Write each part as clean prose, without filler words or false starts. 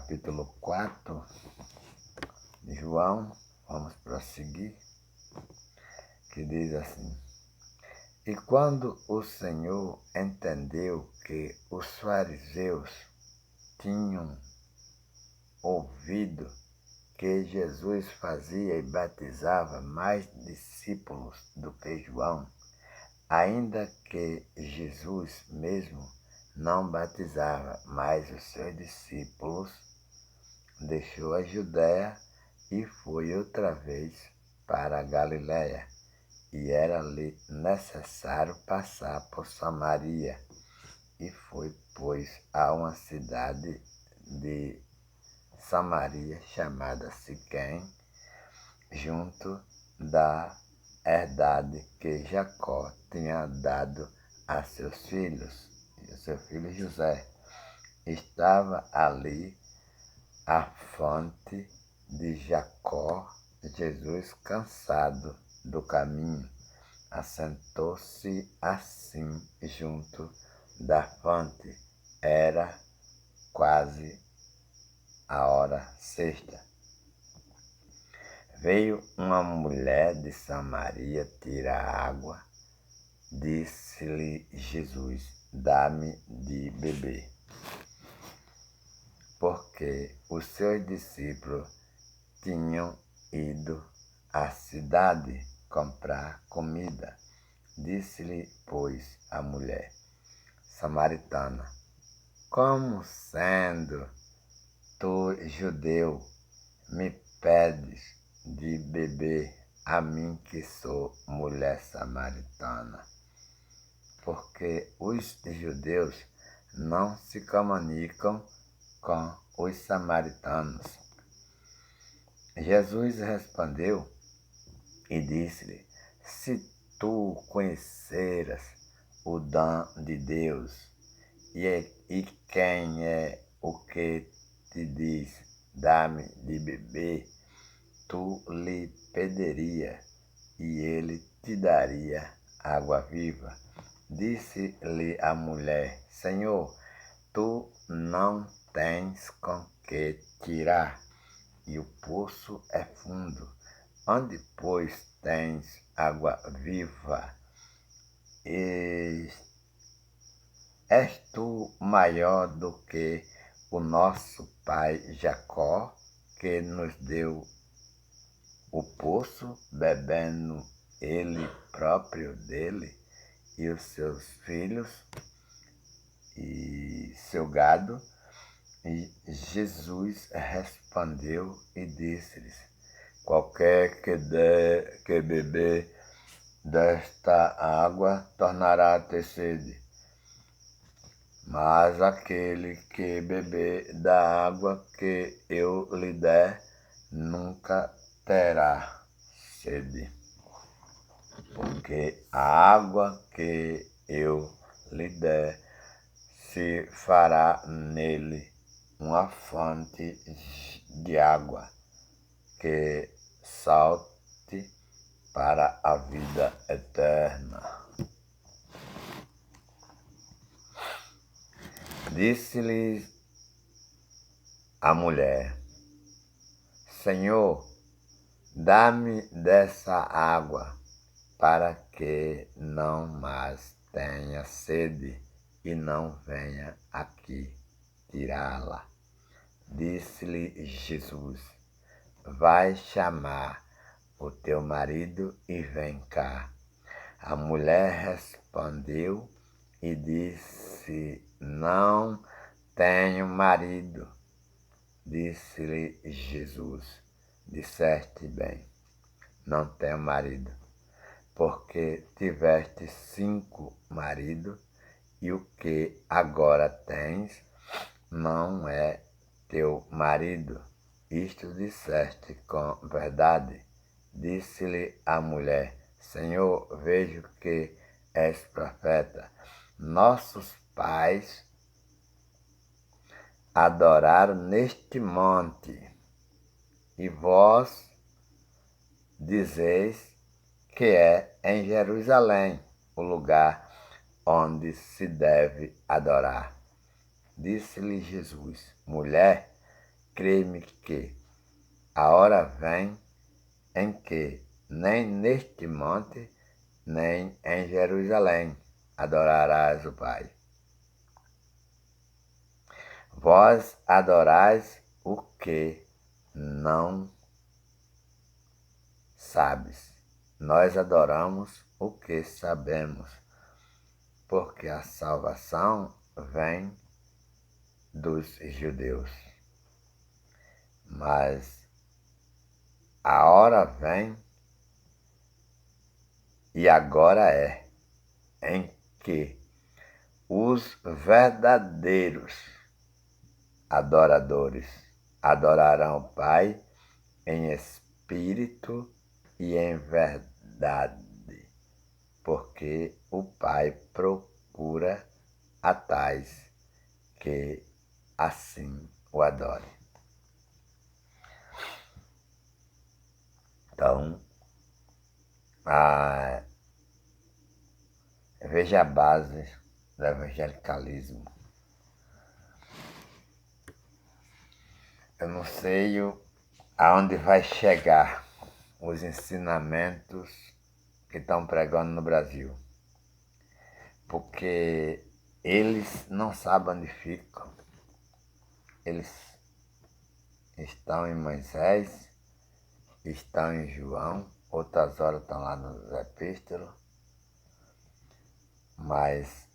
capítulo 4 de João, vamos prosseguir, que diz assim: E quando o Senhor entendeu que os fariseus tinham ouvido que Jesus fazia e batizava mais discípulos do que João, ainda que Jesus mesmo não batizava, mas os seus discípulos, deixou a Judéia e foi outra vez para a Galiléia, e era-lhe necessário passar por Samaria, e foi, pois, a uma cidade de Samaria chamada Siquém, junto da herdade que Jacó tinha dado a seus filhos, e o seu filho José. Estava ali a fonte de Jacó. Jesus, cansado do caminho, assentou-se assim junto da fonte. Era quase a hora sexta. Veio uma mulher de Samaria tirar água. Disse-lhe Jesus: Dá-me de beber. Porque os seus discípulos tinham ido à cidade comprar comida. Disse-lhe, pois, a mulher samaritana: Como sendo tu judeu, me pedes de beber a mim que sou mulher samaritana? Porque os judeus não se comunicam com os samaritanos. Jesus respondeu e disse-lhe: Se tu conheceras o dom de Deus, e quem é o que te diz, dá-me de beber, tu lhe pediria, e ele te daria água viva. Disse-lhe a mulher: Senhor, tu não tens com que tirar, e o poço é fundo. Onde, pois, tens água viva? És tu maior do que o nosso pai Jacó, que nos deu o poço, bebendo ele próprio dele, e os seus filhos e seu gado? E Jesus respondeu e disse-lhes: Qualquer que beber desta água tornará a ter sede, mas aquele que beber da água que eu lhe der nunca terá sede, porque a água que eu lhe der se fará nele uma fonte de água que salte para a vida eterna. Disse-lhe a mulher: Senhor, dá-me dessa água, para que não mais tenha sede e não venha aqui tirá-la. Disse-lhe Jesus: Vai chamar o teu marido e vem cá. A mulher respondeu e disse: Não tenho marido. Disse-lhe Jesus: Disseste bem, não tenho marido, porque tiveste 5 maridos, e o que agora tens não é teu marido. Isto disseste com verdade. Disse-lhe a mulher: Senhor, vejo que és profeta. Nossos pais adoraram neste monte, e vós dizeis que é em Jerusalém o lugar onde se deve adorar. Disse-lhe Jesus: Mulher, crê-me que a hora vem em que nem neste monte, nem em Jerusalém adorarás o Pai. Vós adorais o que não sabes. Nós adoramos o que sabemos, porque a salvação vem dos judeus. Mas a hora vem, e agora é, em que os verdadeiros adoradores adorarão o Pai em espírito e em verdade, porque o Pai procura a tais que assim o adorem. Então, veja a base do evangelicalismo. Eu não sei aonde vai chegar os ensinamentos que estão pregando no Brasil, porque eles não sabem onde ficam. Eles estão em Moisés, estão em João, outras horas estão lá nos epístolos, mas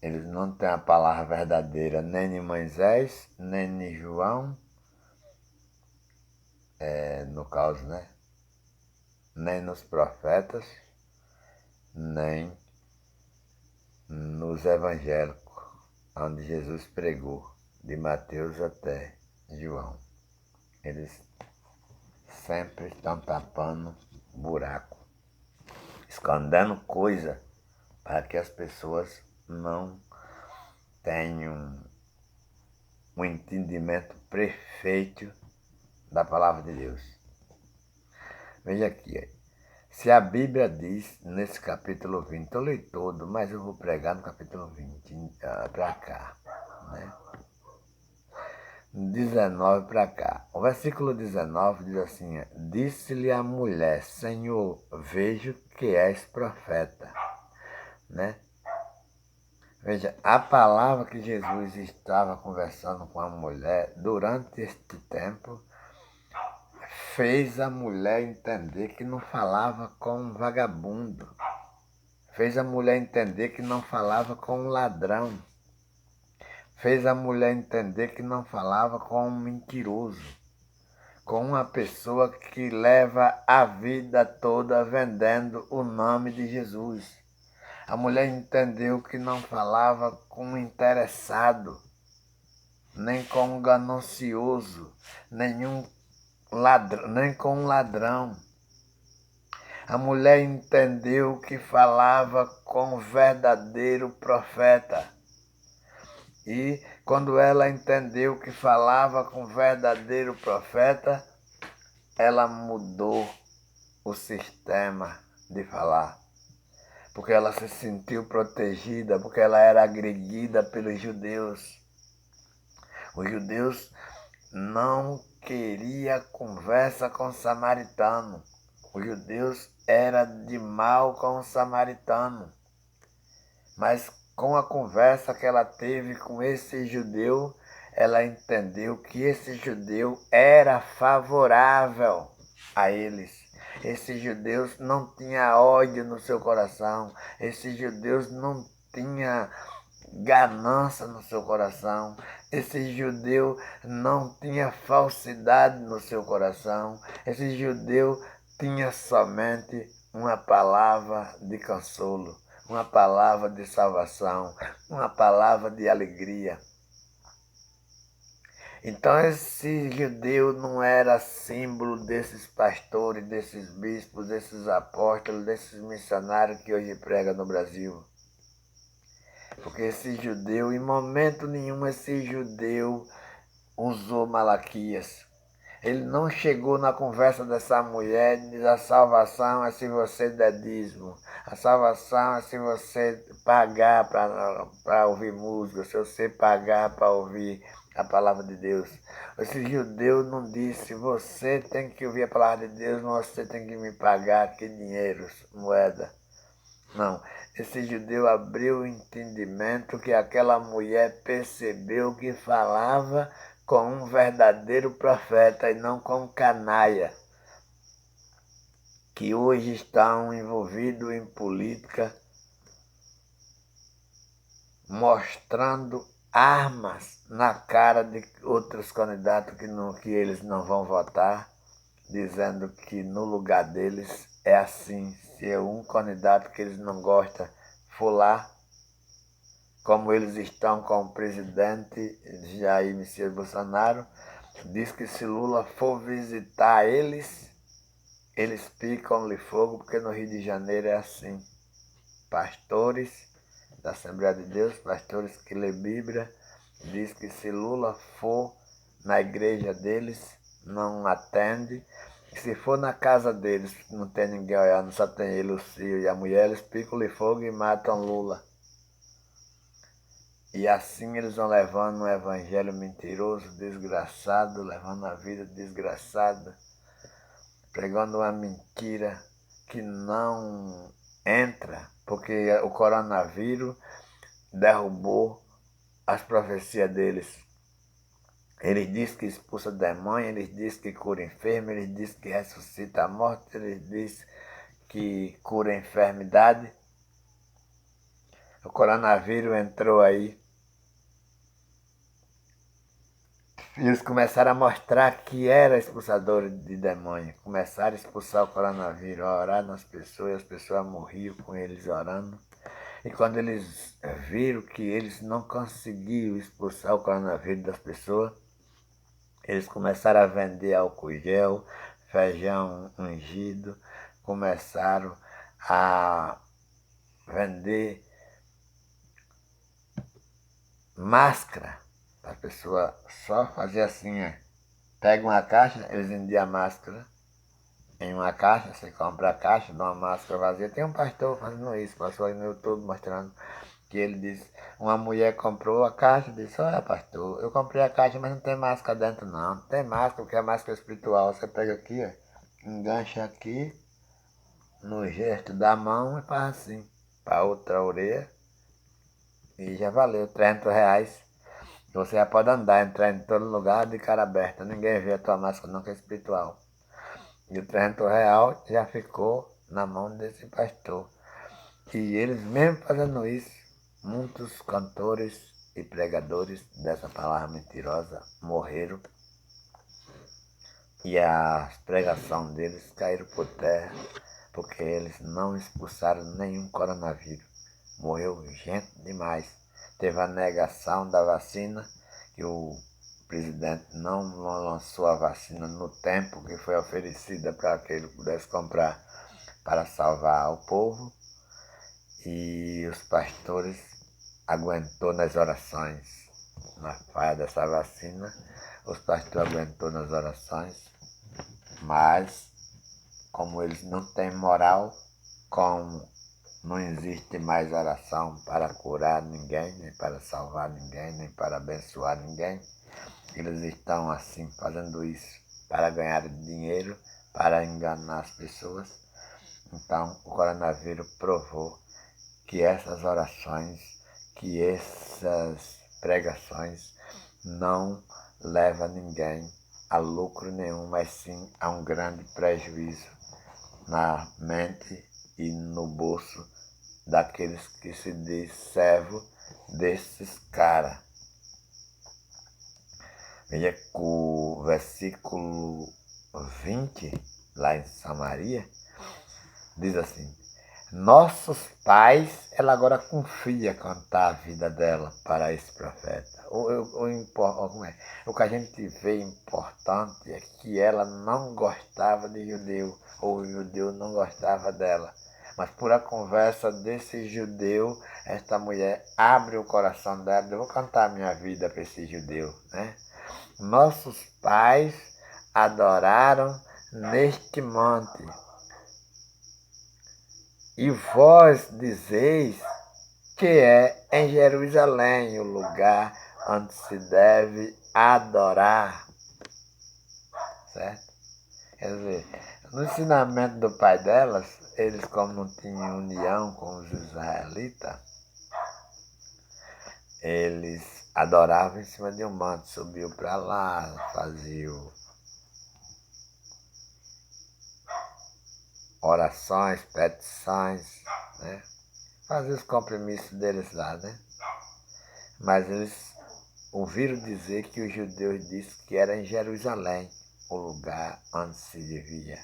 eles não têm a palavra verdadeira nem em Moisés, nem em João, no caso, né? Nem nos profetas, nem nos evangélicos, onde Jesus pregou, de Mateus até João. Eles sempre estão tapando buraco, escondendo coisa para que as pessoas não tenham um entendimento perfeito da palavra de Deus. Veja aqui, se a Bíblia diz nesse capítulo 20, eu li todo, mas eu vou pregar no capítulo 20 para cá, né? 19 para cá. O versículo 19 diz assim: disse-lhe a mulher, Senhor, vejo que és profeta, né? Veja, a palavra que Jesus estava conversando com a mulher durante este tempo fez a mulher entender que não falava com um vagabundo, fez a mulher entender que não falava com um ladrão, fez a mulher entender que não falava com um mentiroso, com uma pessoa que leva a vida toda vendendo o nome de Jesus. A mulher entendeu que não falava com um interessado, nem com um ganancioso, nem com um ladrão. A mulher entendeu que falava com o verdadeiro profeta. E quando ela entendeu que falava com o verdadeiro profeta, ela mudou o sistema de falar. Porque ela se sentiu protegida, porque ela era agredida pelos judeus. Os judeus não queriam conversa com o samaritano. Os judeus eram de mal com o samaritano. Mas com a conversa que ela teve com esse judeu, ela entendeu que esse judeu era favorável a eles. Esses judeus não tinham ódio no seu coração. Esses judeus não tinham ganância no seu coração. Esse judeu não tinha falsidade no seu coração. Esse judeu tinha somente uma palavra de consolo, uma palavra de salvação, uma palavra de alegria. Então esse judeu não era símbolo desses pastores, desses bispos, desses apóstolos, desses missionários que hoje pregam no Brasil. Porque esse judeu, em momento nenhum, esse judeu usou Malaquias. Ele não chegou na conversa dessa mulher e diz: a salvação é se você der dízimo. A salvação é se você pagar para ouvir música, se você pagar para ouvir a palavra de Deus. Esse judeu não disse, você tem que ouvir a palavra de Deus, mas você tem que me pagar aqui dinheiro, moeda. Não, esse judeu abriu o entendimento que aquela mulher percebeu que falava com um verdadeiro profeta e não com um canalha, que hoje estão envolvidos em política, mostrando armas na cara de outros candidatos que eles não vão votar, dizendo que no lugar deles é assim, se é um candidato que eles não gostam for lá, como eles estão com o presidente Jair Messias Bolsonaro, diz que se Lula for visitar eles picam-lhe fogo, porque no Rio de Janeiro é assim. Pastores da Assembleia de Deus, pastores que lê Bíblia, diz que se Lula for na igreja deles, não atende. E se for na casa deles, não tem ninguém olhando, só tem ele, o filho e a mulher, eles picam-lhe fogo e matam Lula. E assim eles vão levando um evangelho mentiroso, desgraçado, levando a vida desgraçada, pregando uma mentira que não entra, porque o coronavírus derrubou as profecias deles. Eles dizem que expulsa demônio, eles dizem que cura enfermo, eles dizem que ressuscita a morte, eles dizem que cura a enfermidade. O coronavírus entrou aí. E eles começaram a mostrar que era expulsador de demônio. Começaram a expulsar o coronavírus, a orar nas pessoas, e as pessoas morriam com eles orando. E quando eles viram que eles não conseguiam expulsar o coronavírus das pessoas, eles começaram a vender álcool gel, feijão ungido, começaram a vender máscara. A pessoa só fazia assim, pega uma caixa, eles vendiam máscara. Em uma caixa, você compra a caixa de uma máscara vazia. Tem um pastor fazendo isso, passou aí no YouTube mostrando que ele disse, uma mulher comprou a caixa e disse, olha pastor, eu comprei a caixa, mas não tem máscara dentro não. Não tem máscara, porque é máscara espiritual. Você pega aqui, engancha aqui, no gesto da mão e faz assim, para outra orelha. E já valeu, R$300. Você já pode andar, entrar em todo lugar de cara aberta. Ninguém vê a tua máscara não, que é espiritual. E o R$300 já ficou na mão desse pastor. E eles mesmo fazendo isso, muitos cantores e pregadores dessa palavra mentirosa morreram. E a pregação deles caíram por terra, porque eles não expulsaram nenhum coronavírus. Morreu gente demais. Teve a negação da vacina, que o presidente não lançou a vacina no tempo que foi oferecida para que ele pudesse comprar para salvar o povo. E os pastores aguentou nas orações, na falha dessa vacina, os pastores aguentou nas orações, mas como eles não têm moral, como não existe mais oração para curar ninguém, nem para salvar ninguém, nem para abençoar ninguém, eles estão assim fazendo isso para ganhar dinheiro, para enganar as pessoas. Então o coronavírus provou que essas orações, que essas pregações não levam ninguém a lucro nenhum, mas sim a um grande prejuízo na mente e no bolso daqueles que se diz servo desses caras. Veja que o versículo 20, lá em Samaria, diz assim, nossos pais, ela agora confia contar a vida dela para esse profeta. O que a gente vê importante é que ela não gostava de judeu, ou o judeu não gostava dela. Mas por a conversa desse judeu, esta mulher abre o coração dela, eu vou contar a minha vida para esse judeu, né? Nossos pais adoraram neste monte. E vós dizeis que é em Jerusalém o lugar onde se deve adorar, certo? Quer dizer, no ensinamento do pai delas, eles como não tinham união com os israelitas, eles adoravam em cima de um manto, subiam para lá, faziam orações, petições, né? Faziam os compromissos deles lá, né? Mas eles ouviram dizer que os judeus disseram que era em Jerusalém o lugar onde se devia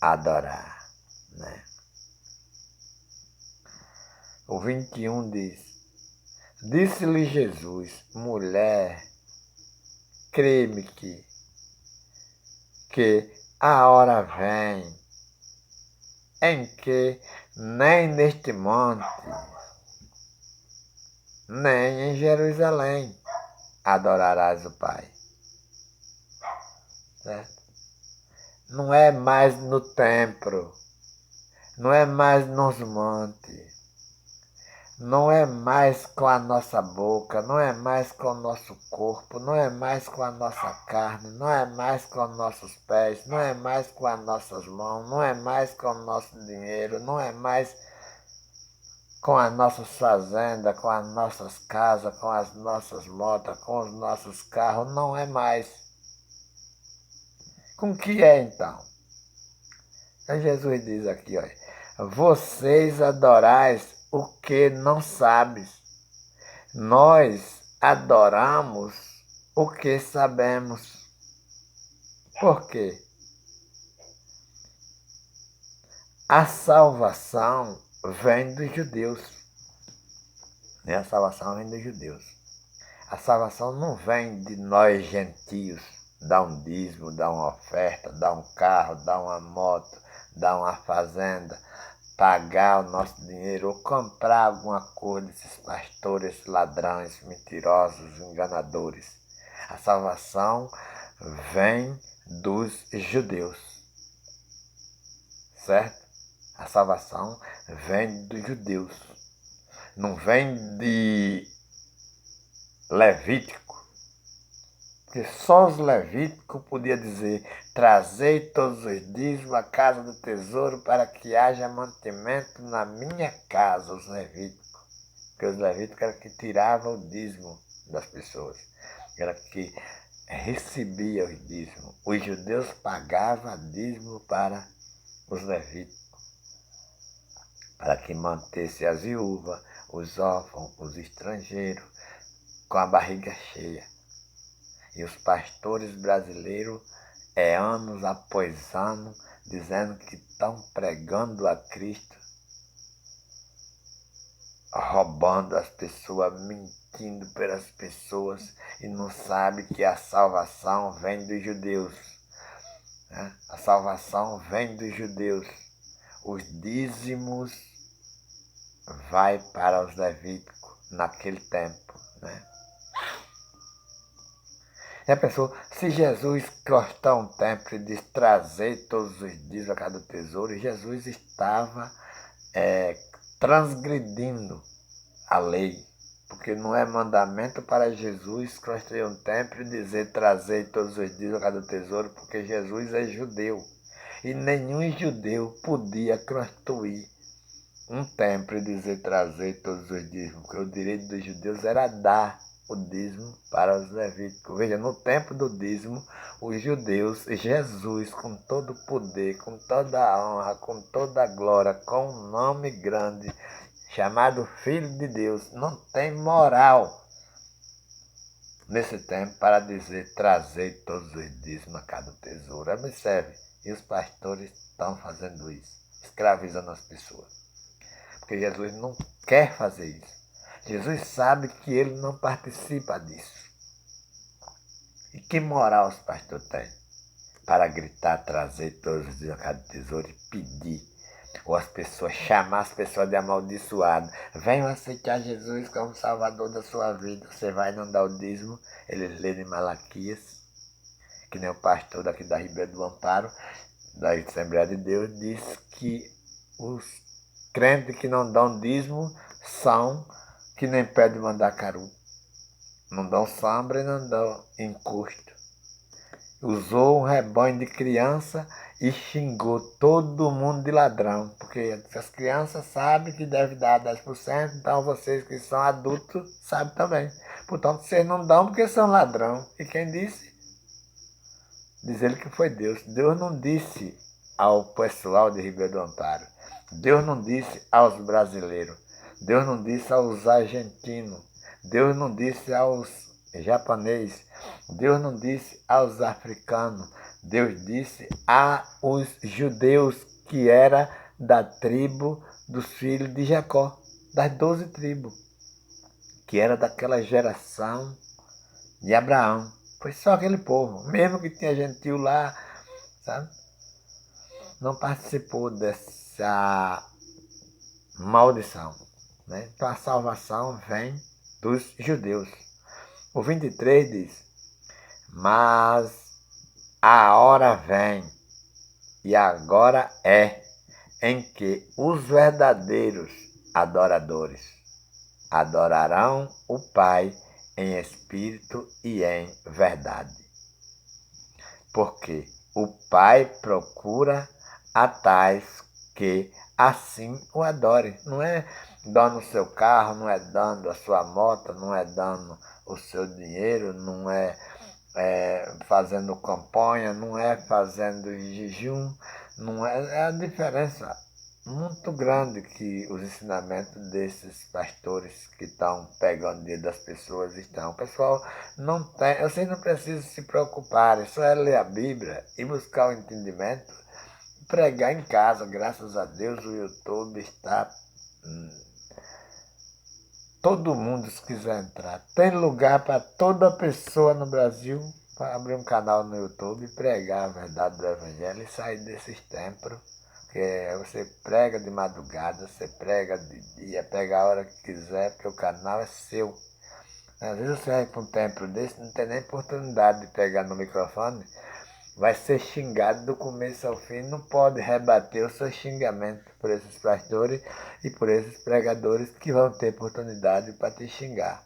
adorar, né? O 21 diz: disse-lhe Jesus, mulher, crê-me que a hora vem em que nem neste monte, nem em Jerusalém adorarás o Pai. Certo? Não é mais no templo, não é mais nos montes, não é mais com a nossa boca, não é mais com o nosso corpo, não é mais com a nossa carne, não é mais com os nossos pés, não é mais com as nossas mãos, não é mais com o nosso dinheiro, não é mais com as nossas fazendas, com as nossas casas, com as nossas motos, com os nossos carros, não é mais. Com que é então? Aí Jesus diz aqui, olha, vocês adorais o que não sabes. Nós adoramos o que sabemos. Por quê? A salvação vem dos judeus. A salvação vem dos judeus. A salvação não vem de nós gentios. Dar um dízimo, dar uma oferta, dar um carro, dar uma moto, dar uma fazenda, pagar o nosso dinheiro ou comprar alguma coisa desses pastores, ladrões, mentirosos, enganadores. A salvação vem dos judeus, certo? A salvação vem dos judeus, não vem de Levítico, porque só os levíticos podiam dizer: trazei todos os dízimos à casa do tesouro para que haja mantimento na minha casa, os levíticos. Porque os levíticos eram que tiravam o dízimo das pessoas, era que recebia os dízimos. Os judeus pagavam dízimo para os levíticos, para que mantesse as viúvas, os órfãos, os estrangeiros, com a barriga cheia. E os pastores brasileiros, anos após ano, dizendo que estão pregando a Cristo, roubando as pessoas, mentindo pelas pessoas e não sabe que a salvação vem dos judeus. Né? A salvação vem dos judeus. Os dízimos vai para os levíticos naquele tempo. Né? Já pensou, se Jesus cortar um templo e diz trazer todos os dízimos a cada tesouro, Jesus estava transgredindo a lei, porque não é mandamento para Jesus construir um templo e dizer trazer todos os dízimos a cada tesouro, porque Jesus é judeu e nenhum judeu podia construir um templo e dizer trazer todos os dízimos, porque o direito dos judeus era dar o dízimo para os levíticos. Veja, no tempo do dízimo, os judeus, Jesus, com todo o poder, com toda a honra, com toda a glória, com um nome grande, chamado Filho de Deus, não tem moral nesse tempo para dizer trazer todos os dízimos a cada tesouro. Observe, e os pastores estão fazendo isso, escravizando as pessoas. Porque Jesus não quer fazer isso. Jesus sabe que ele não participa disso. E que moral os pastores têm para gritar, trazer todos os dias a cada tesouro e pedir? Ou as pessoas, chamar as pessoas de amaldiçoado. Venham aceitar Jesus como salvador da sua vida. Você vai não dar o dízimo. Eles lêem em Malaquias, que nem o pastor daqui da Ribeira do Amparo, da Assembleia de Deus, diz que os crentes que não dão dízimo são que nem pé de mandacaru. Não dão sombra e não dão encosto. Usou um rebanho de criança e xingou todo mundo de ladrão, porque as crianças sabem que deve dar 10%, então vocês que são adultos sabem também. Portanto, vocês não dão porque são ladrão. E quem disse? Diz ele que foi Deus. Deus não disse ao pessoal de Ribeirão do Amparo. Deus não disse aos brasileiros. Deus não disse aos argentinos. Deus não disse aos japoneses. Deus não disse aos africanos. Deus disse aos judeus, que era da tribo dos filhos de Jacó, das 12 tribos, que era daquela geração de Abraão. Foi só aquele povo, mesmo que tinha gentil lá, sabe? Não participou dessa maldição, né? Então a salvação vem dos judeus. O 23 diz: mas a hora vem, e agora é, em que os verdadeiros adoradores adorarão o Pai em espírito e em verdade. Porque o Pai procura a tais que assim o adorem. Não é dando o seu carro, não é dando a sua moto, não é dando o seu dinheiro, não é, fazendo campanha, não é fazendo jejum, não é, é a diferença muito grande que os ensinamentos desses pastores que estão pegando o dia das pessoas estão. O pessoal não tem, vocês não precisam se preocupar, só é ler a Bíblia e buscar o entendimento, pregar em casa. Graças a Deus o YouTube está todo mundo, se quiser entrar. Tem lugar para toda pessoa no Brasil para abrir um canal no YouTube e pregar a verdade do Evangelho e sair desses templos. Que você prega de madrugada, você prega de dia, pega a hora que quiser, porque o canal é seu. Às vezes você vai para um templo desse, não tem nem oportunidade de pegar no microfone, vai ser xingado do começo ao fim, não pode rebater o seu xingamento por esses pastores e por esses pregadores que vão ter oportunidade para te xingar.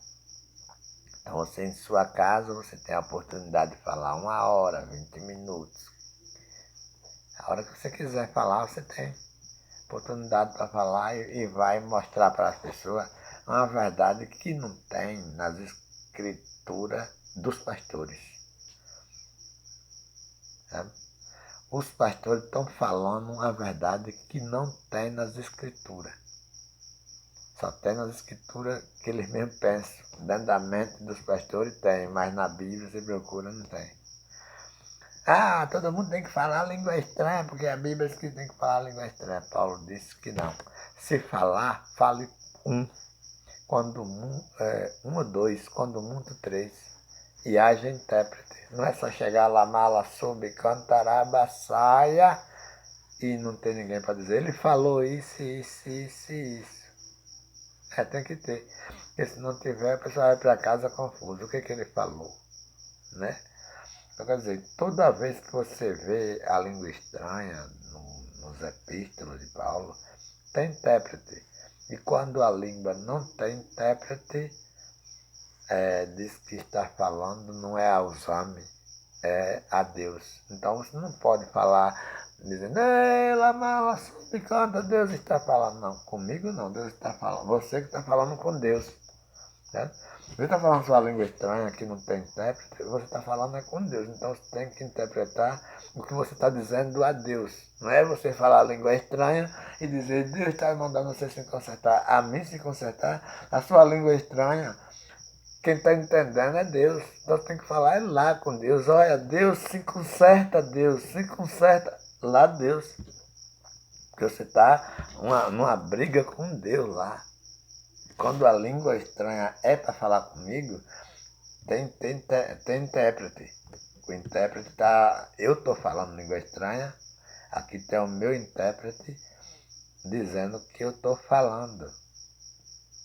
Então você em sua casa, você tem a oportunidade de falar 1 hora, 20 minutos. A hora que você quiser falar, você tem oportunidade para falar e vai mostrar para as pessoas uma verdade que não tem nas escrituras dos pastores. Sabe? Os pastores estão falando uma verdade que não tem nas escrituras. Só tem nas escrituras que eles mesmos pensam. Dentro da mente dos pastores tem, mas na Bíblia, você procura, não tem. Ah, todo mundo tem que falar língua estranha, porque a Bíblia diz que tem que falar língua estranha. Paulo disse que não. Se falar, fale um. Quando um ou dois, quando muito três. E haja intérprete. Não é só chegar lá, mala, soube, cantaraba, saia, e não tem ninguém para dizer. Ele falou isso, isso, isso, isso. Tem que ter. Porque se não tiver, a pessoa vai para casa confuso. O que ele falou? Né? Então, quer dizer, toda vez que você vê a língua estranha nos epístolos de Paulo, tem intérprete. E quando a língua não tem intérprete, diz que está falando não é aos homens, é a Deus. Então você não pode falar dizendo, ela mala, canta, Deus está falando. Não, comigo não, Deus está falando. Você que está falando com Deus. Né? Você está falando sua língua estranha que não tem intérprete, você está falando com Deus. Então você tem que interpretar o que você está dizendo a Deus. Não é você falar a língua estranha e dizer, Deus está mandando você se consertar. A mim se consertar, a sua língua estranha. Quem está entendendo é Deus. Então tem que falar lá com Deus. Olha, Deus se conserta, Deus se conserta lá, Deus. Porque você está numa briga com Deus lá. Quando a língua estranha é para falar comigo, tem intérprete. O intérprete está. Eu estou falando língua estranha, aqui tem o meu intérprete dizendo que eu estou falando.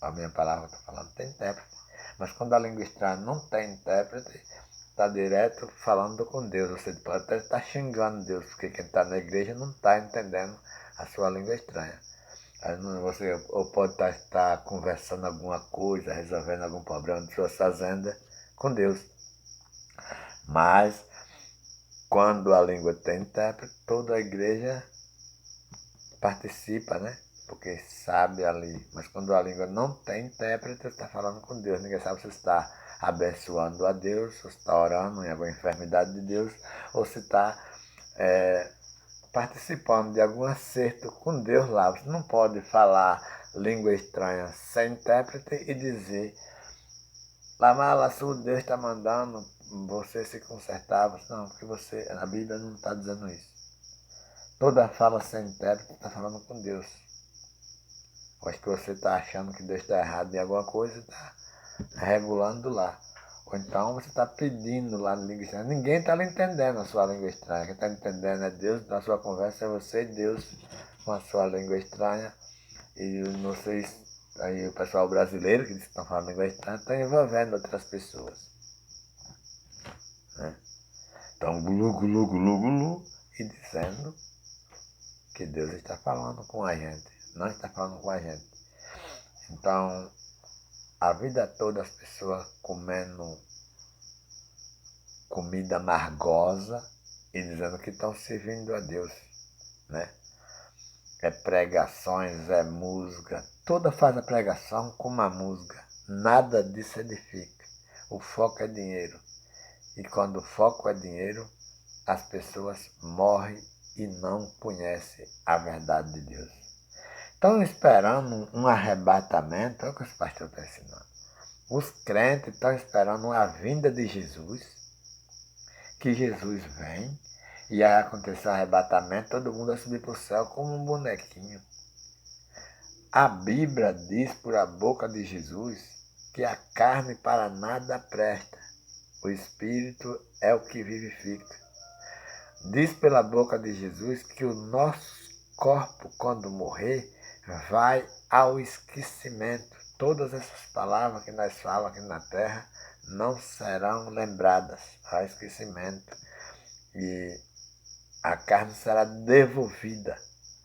A minha palavra estou falando, tem intérprete. Mas quando a língua estranha não tem intérprete, está direto falando com Deus. Você pode até estar xingando Deus, porque quem está na igreja não está entendendo a sua língua estranha. Aí você ou pode estar conversando alguma coisa, resolvendo algum problema de sua fazenda, com Deus. Mas, quando a língua tem intérprete, toda a igreja participa, né? Porque sabe ali. Mas quando a língua não tem intérprete, você está falando com Deus. Ninguém sabe se está abençoando a Deus, se está orando em alguma enfermidade de Deus, ou se está participando de algum acerto com Deus lá. Você não pode falar língua estranha sem intérprete e dizer: Lamala, se Deus está mandando você se consertar. Não, porque a Bíblia não está dizendo isso. Toda fala sem intérprete está falando com Deus. Acho que você está achando que Deus está errado em alguma coisa e está regulando lá. Ou então você está pedindo lá na língua estranha. Ninguém está lhe entendendo a sua língua estranha. Quem está entendendo é Deus. Na sua conversa é você e Deus com a sua língua estranha. E vocês, aí o pessoal brasileiro que diz que estão falando língua estranha, está envolvendo outras pessoas. Né? Então, glu, glu, glu, glu, e dizendo que Deus está falando com a gente. Não está falando com a gente. Então, a vida toda as pessoas comendo comida amargosa e dizendo que estão servindo a Deus, né? É pregações, é música, toda faz a pregação com uma música, nada disso edifica. O foco é dinheiro. E quando o foco é dinheiro, as pessoas morrem e não conhecem a verdade de Deus. Estão esperando um arrebatamento, é o que os pastores estão ensinando. Os crentes estão esperando a vinda de Jesus, que Jesus vem e aí acontecer o arrebatamento, todo mundo vai subir para o céu como um bonequinho. A Bíblia diz por a boca de Jesus que a carne para nada presta, o Espírito é o que vivifica. Diz pela boca de Jesus que o nosso corpo, quando morrer, vai ao esquecimento. Todas essas palavras que nós falamos aqui na terra não serão lembradas ao esquecimento. E a carne será devolvida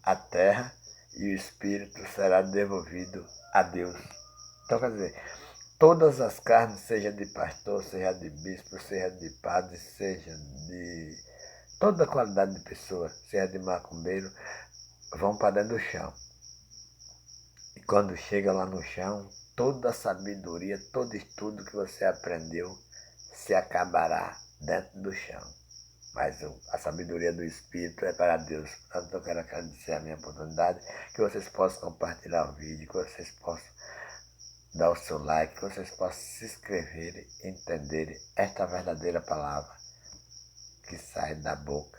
à terra e o espírito será devolvido a Deus. Então, quer dizer, todas as carnes, seja de pastor, seja de bispo, seja de padre, seja de toda qualidade de pessoa, seja de macumbeiro, vão para dentro do chão. E quando chega lá no chão, toda a sabedoria, todo estudo que você aprendeu se acabará dentro do chão. Mas a sabedoria do Espírito é para Deus. Portanto, eu quero agradecer a minha oportunidade, que vocês possam compartilhar o vídeo, que vocês possam dar o seu like, que vocês possam se inscrever e entenderem esta verdadeira palavra que sai da boca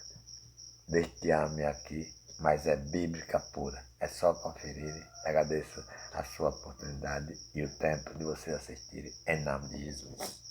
deste homem aqui, mas é bíblica pura. É só conferirem. Agradeço a sua oportunidade e o tempo de vocês assistirem em nome de Jesus.